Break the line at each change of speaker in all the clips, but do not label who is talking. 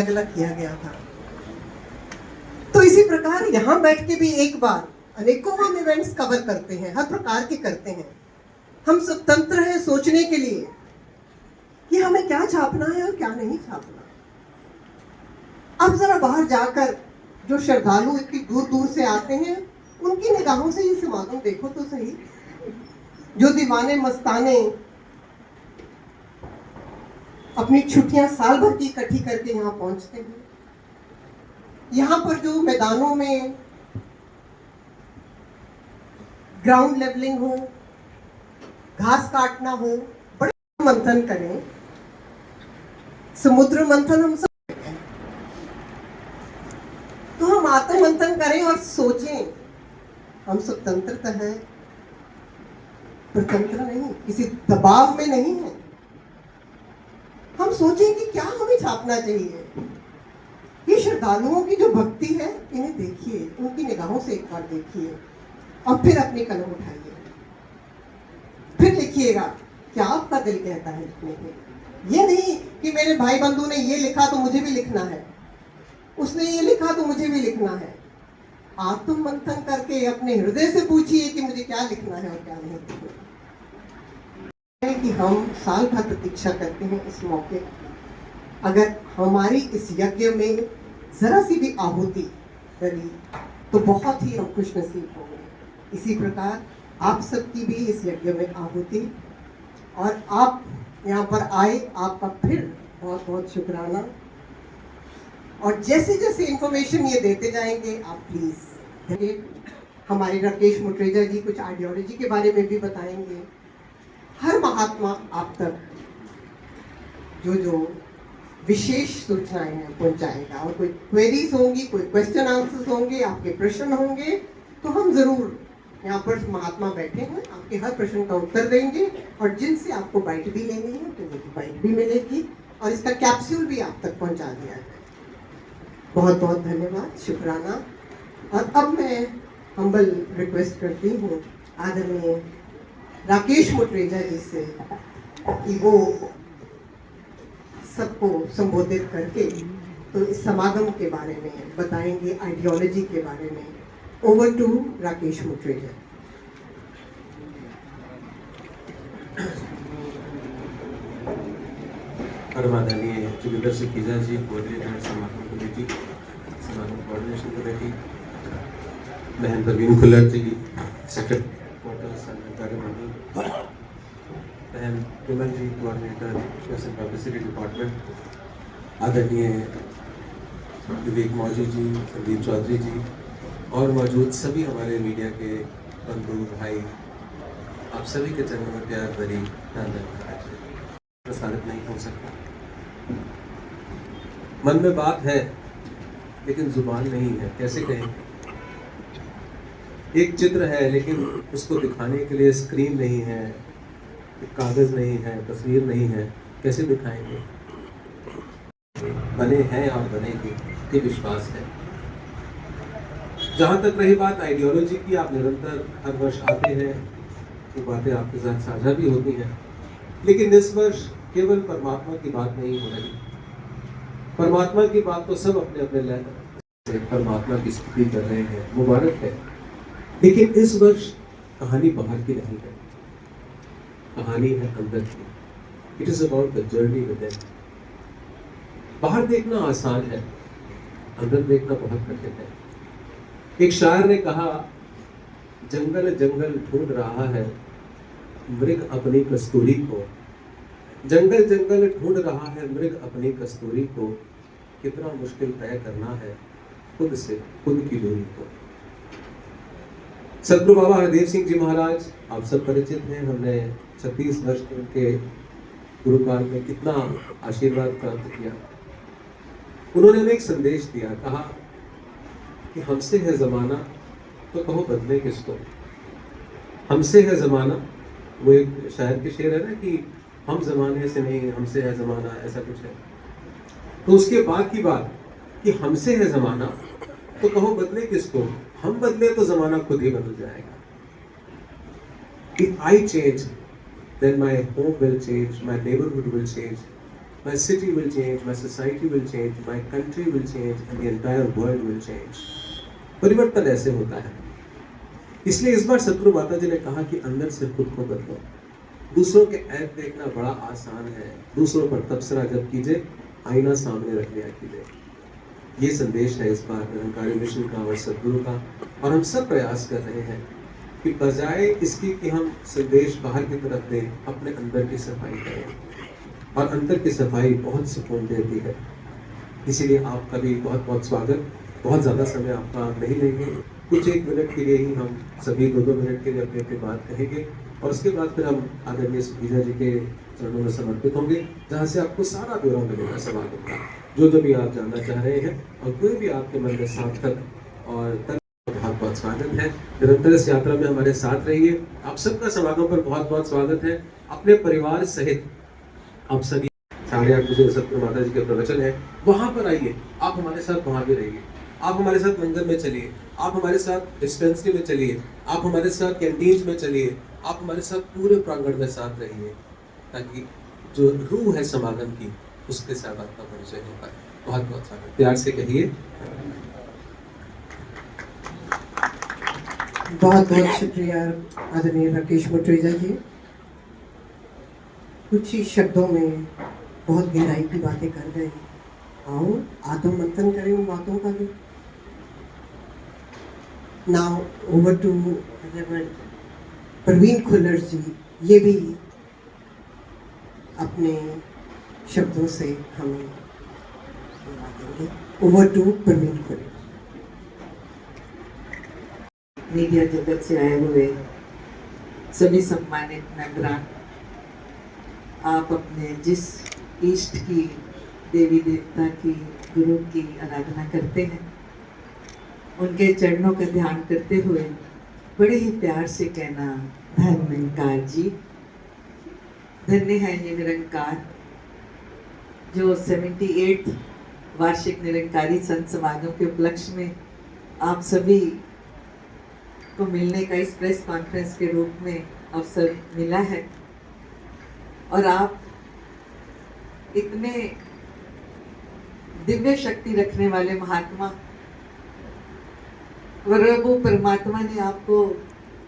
फैसला किया गया था। तो इसी प्रकार यहाँ बैठ के भी एक बार अनेकों हम इवेंट्स कवर करते हैं, हर प्रकार के करते हैं। हम स्वतंत्र हैं सोचने के लिए कि हमें क्या छापना है और क्या नहीं छापना। अब जरा बाहर जाकर जो श्रद्धालु इतनी दूर दूर से आते हैं उनकी निगाहों से ये समागम देखो तो सही। जो दीवाने मस्ताने अपनी छुट्टियां साल भर की इकट्ठी करके यहाँ पहुंचते हैं, यहाँ पर जो मैदानों में ग्राउंड लेवलिंग हो, घास काटना हो, बड़े मंथन करें, समुद्र मंथन हम सब, तो हम आत्म मंथन करें और सोचें हम स्वतंत्र हैं, स्वतंत्र नहीं, किसी दबाव में नहीं है। हम सोचें कि क्या हमें छापना चाहिए। ये श्रद्धालुओं की जो भक्ति है इन्हें देखिए, उनकी निगाहों से एक बार देखिए और फिर अपनी कलम उठाइए, फिर लिखिएगा क्या आपका दिल कहता है लिखने में। ये नहीं कि मेरे भाई बंधु ने ये लिखा तो मुझे भी लिखना है, उसने ये लिखा तो मुझे भी लिखना है। आत्म मंथन करके अपने हृदय से पूछिए कि मुझे क्या लिखना है और क्या नहीं लिखना है। कि हम साल भर प्रतीक्षा करते हैं इस मौके, अगर हमारी इस यज्ञ में जरा सी भी आहुति करी तो बहुत ही हम खुश नसीब होंगे। इसी प्रकार आप सबकी भी इस यज्ञ में आहुति, और आप यहाँ पर आए, आपका फिर बहुत बहुत शुक्राना। और जैसे जैसे इंफॉर्मेशन ये देते जाएंगे आप प्लीज, हमारे राकेश मुटरेजा जी कुछ आइडियोलॉजी के बारे में भी बताएंगे। हर महात्मा आप तक जो जो विशेष सूचनाएं हैं पहुंचाएगा, और कोई क्वेरीज होंगी, कोई क्वेश्चन आंसर्स होंगे, आपके प्रश्न होंगे, तो हम जरूर यहाँ पर महात्मा बैठे हैं, आपके हर प्रश्न का उत्तर देंगे। और जिनसे आपको बाइट भी लेनी है तो वो बाइट भी मिलेगी, और इसका कैप्सूल भी आप तक पहुंचा दिया जाए। बहुत बहुत धन्यवाद, शुक्राना। और अब मैं हम्बल रिक्वेस्ट करती हूँ आदरणीय राकेश मुटरेजा जी से कि वो सबको संबोधित करके तो इस समागम के बारे में बताएंगे, आइडियोलॉजी के बारे में। Over to Rakesh Mutreja.
परमादरणीय जोगिंदर सिंह कीजा जी, कोऑर्डिनेटर समागम कमेटी, समागम कोऑर्डिनेशन कमेटी, बहन परवीन खुल्लर जी, सेक्रेटरी कार्यमंडल, बहन Vimal ji, coordinator press publicity department, आदरणीय विवेक मौजी जी, संदीप चौधरी जी, और मौजूद सभी हमारे मीडिया के बंधु भाई, आप सभी के चरणों में प्यार भरी धन्यवाद। प्रसारित नहीं हो सकता, मन में बात है लेकिन जुबान नहीं है, कैसे कहें। एक चित्र है लेकिन उसको दिखाने के लिए स्क्रीन नहीं है, कागज नहीं है, तस्वीर नहीं है, कैसे दिखाएंगे। बने हैं और बनेंगे, ये विश्वास है। जहां तक रही बात आइडियोलॉजी की, आप निरंतर हर वर्ष आते हैं, वो बातें आपके साथ साझा भी होती हैं, लेकिन इस वर्ष केवल परमात्मा की बात नहीं हो रही। परमात्मा की बात तो सब अपने अपने लेवल से परमात्मा की स्तुति कर रहे हैं, मुबारक है। लेकिन इस वर्ष कहानी बाहर की नहीं है, कहानी है अंदर की। It is about the journey with him. बाहर देखना आसान है, अंदर देखना बहुत कठिन है। एक शायर ने कहा, जंगल जंगल ढूंढ रहा है मृग अपनी कस्तूरी को, जंगल जंगल ढूंढ रहा है मृग अपनी कस्तूरी को, कितना मुश्किल तय करना है खुद से खुद की दूरी को। सतगुरु बाबा हरदेव सिंह जी महाराज आप सब परिचित हैं, हमने 36 वर्ष उनके गुरुकाल में कितना आशीर्वाद प्राप्त किया। उन्होंने हमें एक संदेश दिया, कहा कि हमसे है जमाना तो कहो बदले किसको। हमसे है जमाना, वो एक शायर के शेर है ना कि हम जमाने से नहीं, हमसे है जमाना, ऐसा कुछ है। तो उसके बाद की बात कि हमसे है जमाना तो कहो बदले किसको, हम बदले तो जमाना खुद ही बदल जाएगा। If I change, then my home will change, my neighborhood will change, my city will change, my society will change, my country will change, and the entire world will change. परिवर्तन ऐसे होता है। इसलिए इस बार सतगुरु माता जी ने कहा कि अंदर से खुद को बदलो। दूसरों के ऐब देखना बड़ा आसान है, दूसरों पर तबसरा जब कीजिए, आईना सामने रख लिया कीजिए। ये संदेश है इस बार निरंकारी मिशन का और सतगुरु का, और हम सब प्रयास कर रहे हैं कि बजाय इसकी कि हम संदेश बाहर की तरफ दें, अपने अंदर की सफाई करें, और अंदर की सफाई बहुत सुकून देती है। इसीलिए आपका भी बहुत बहुत स्वागत। बहुत ज़्यादा समय आपका नहीं लेंगे, कुछ एक मिनट के लिए ही हम सभी दो मिनट के लिए अपनी अपनी बात कहेंगे, और उसके बाद फिर हम आदरणीय सुखीजा जी के चरणों में समर्पित होंगे, जहाँ से आपको सारा ब्यौरा मिलेगा समागम का, जो भी आप जानना चाह रहे हैं, और कोई भी आपके मन में सार्थक और बहुत बहुत स्वागत है। निरंतर इस यात्रा में हमारे साथ रहिए। आप सबका समागम पर बहुत बहुत स्वागत है। अपने परिवार सहित आप सभी 8:30 बजे सतगुरु माता जी के प्रवचन है, वहां पर आइए। आप हमारे साथ वहां भी रहिए, आप हमारे साथ मंदिर में चलिए, आप हमारे साथ डिस्पेंसरी में चलिए, आप हमारे साथ कैंटीन में चलिए, आप हमारे साथ पूरे प्रांगण में साथ रहिए, ताकि जो रूह है समागम की उसके साथ आपका परिचय हो पाए। बहुत बहुत स्वागत। प्यार से कहिए।
बहुत बहुत शुक्रिया आदरणीय राकेश मोटरेजा जी। कुछ ही शब्दों में बहुत गहराई की बातें कर गए। आओ आत्म मंथन करें उन बातों का भी। Now over to Praveen Khullar ji, ये भी अपने शब्दों से हमें बता देंगे। Over to Praveen Khullar.
Media जगत से आए हुए सभी सम्मानित मेंबरान, आप अपने जिस इष्ट की, देवी देवता की, गुरु की आराधना करते हैं, उनके चरणों का ध्यान करते हुए बड़े ही प्यार से कहना, धन्य निरंकार जी, धन्य है ये निरंकार जो 78 वार्षिक निरंकारी संत समागम के उपलक्ष्य में आप सभी को मिलने का इस प्रेस कॉन्फ्रेंस के रूप में अवसर मिला है। और आप इतने दिव्य शक्ति रखने वाले महात्मा, प्रभु परमात्मा ने आपको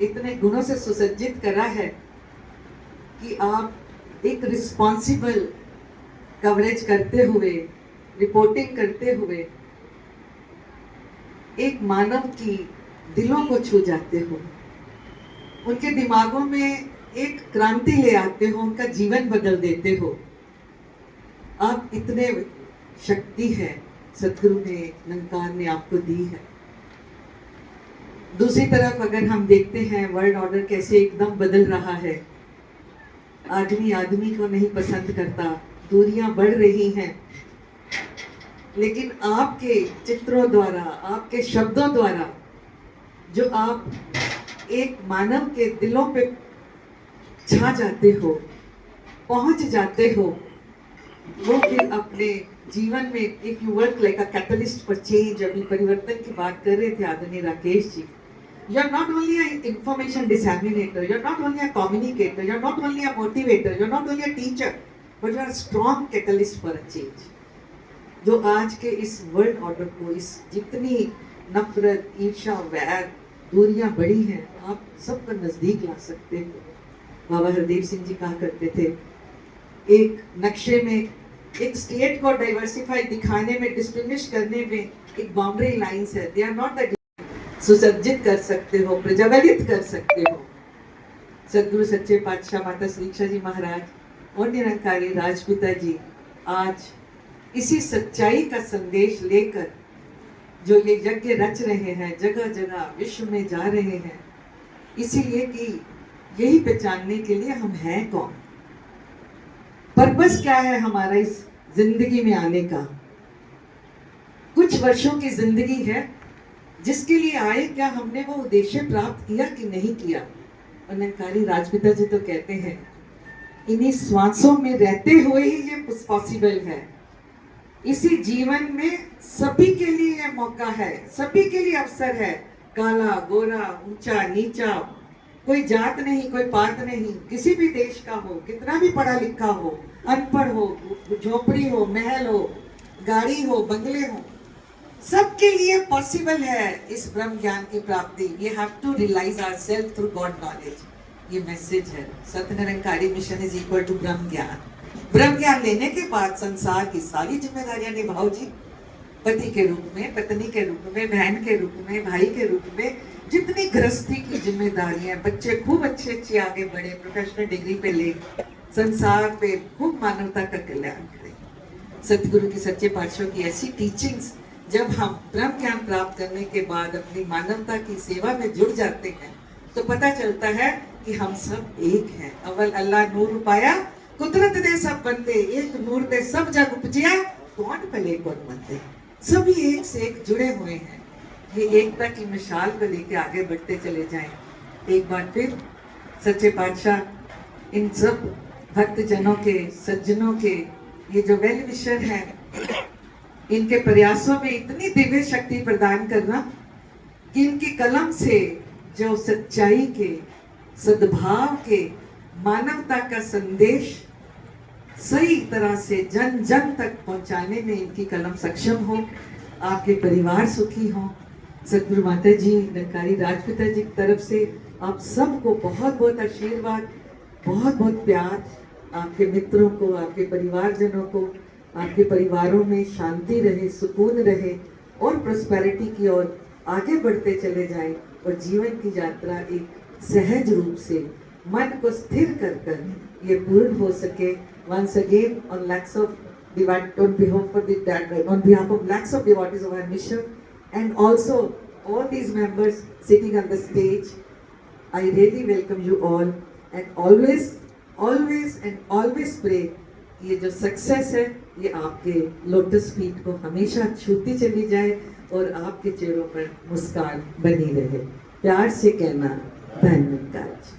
इतने गुणों से सुसज्जित करा है कि आप एक रिस्पॉन्सिबल कवरेज करते हुए, रिपोर्टिंग करते हुए एक मानव की दिलों को छू जाते हो, उनके दिमागों में एक क्रांति ले आते हो, उनका जीवन बदल देते हो। आप इतने शक्ति है सतगुरु ने, निरंकार ने आपको दी है। दूसरी तरफ अगर हम देखते हैं वर्ल्ड ऑर्डर कैसे एकदम बदल रहा है, आदमी आदमी को नहीं पसंद करता, दूरियां बढ़ रही हैं, लेकिन आपके चित्रों द्वारा, आपके शब्दों द्वारा जो आप एक मानव के दिलों पे छा जाते हो, पहुंच जाते हो, वो फिर अपने जीवन में if you work like a catalyst for change, अभी परिवर्तन की बात कर रहे थे आदरणीय Rakesh ji, you are not only a information disseminator, you are not only a communicator, you are not only a motivator, you are not only a teacher, but you are strong catalyst for a change, जो आज के इस world order को, इस जितनी नफरत, ईर्ष्या, वैर, दूरियां बढ़ी हैं, आप सबको नजदीक ला सकते हो। बाबा हरदेव सिंह जी कहा करते थे, एक नक्शे में एक स्टेट को डाइवर्सिफाई दिखाने में, डिस्टिंग्विश करने में एक बाउंड्री लाइंस है, दे आर नॉट द, सुसज्जित कर सकते हो, प्रज्वलित कर सकते हो। सदगुरु सच्चे पातशाह माता श्रीक्षा जी महाराज और निरंकारी राजपिता जी आज इसी सच्चाई का संदेश लेकर जो ये यज्ञ रच रहे हैं, जगह जगह विश्व में जा रहे हैं, इसीलिए कि यही पहचानने के लिए हम हैं कौन, पर्पस क्या है हमारा इस जिंदगी में आने का। कुछ वर्षों की जिंदगी है जिसके लिए आए, क्या हमने वो उद्देश्य प्राप्त किया कि नहीं किया। और निरंकारी राजपिता जी तो कहते हैं, इन्हीं श्वासों में रहते हुए ही ये पॉसिबल है। इसी जीवन में सभी के लिए यह मौका है, सभी के लिए अवसर है, काला गोरा, ऊंचा नीचा, कोई जात नहीं, कोई पात नहीं, किसी भी देश का हो, कितना भी पढ़ा लिखा हो, अनपढ़ हो, झोपड़ी हो, महल हो, गाड़ी हो, बंगले हो, सबके लिए पॉसिबल है इस ब्रह्म ज्ञान की प्राप्ति। We have to realise ourself through God knowledge. ये मैसेज है। Satya Nirankari mission is equal to Brahm Gyan. ब्रह्म ज्ञान लेने के बाद संसार की सारी जिम्मेदारियां निभाओ जी। पति के रूप में, पत्नी के रूप में, बहन के रूप में, भाई के रूप में, जितनी गृहस्थी की जिम्मेदारियां, बच्चे खूब अच्छे अच्छे आगे बढ़े, प्रोफेशनल डिग्री पे ले, संसार पे खूब मानवता का कल्याण करें। सतगुरु की सच्चे पातशाह की ऐसी टीचिंग्स जब हम ब्रह्म ज्ञान प्राप्त करने के बाद अपनी मानवता की सेवा में जुड़ जाते हैं तो पता चलता है कि हम सब एक हैं। अव्वल अल्लाह नूर पाया, कुदरत दे सब बंदे, एक नूर दे सब जग उपजिया, कौन भले कौन मंदे। सभी एक से एक जुड़े हुए हैं। ये एकता की मिसाल को लेके आगे बढ़ते चले जाएं। एक बार फिर सच्चे पातशाह इन सब भक्त जनों के, सज्जनों के, ये जो वेल विशर हैं, इनके प्रयासों में इतनी दिव्य शक्ति प्रदान करना कि इनकी कलम से जो सच्चाई के, सद्भाव के, मानवता का संदेश सही तरह से जन जन तक पहुंचाने में इनकी कलम सक्षम हो। आपके परिवार सुखी हो। सतगुरु माता जी, निरंकारी राजपिता जी की तरफ से आप सबको बहुत बहुत आशीर्वाद, बहुत बहुत प्यार। आपके मित्रों को, आपके परिवारजनों को, आपके परिवारों में शांति रहे, सुकून रहे और प्रोस्पेरिटी की ओर आगे बढ़ते चले जाएं और जीवन की यात्रा एक सहज रूप से मन को स्थिर कर कर ये पूर्ण हो सके। Once again, on behalf of lakhs of devotees of our mission and also all these members sitting on the stage, I really welcome you all and always pray ये जो सक्सेस है ये आपके लोटस फीट को हमेशा छूती चली जाए और आपके चेहरों पर मुस्कान बनी रहे। प्यार से कहना धन्यवाद।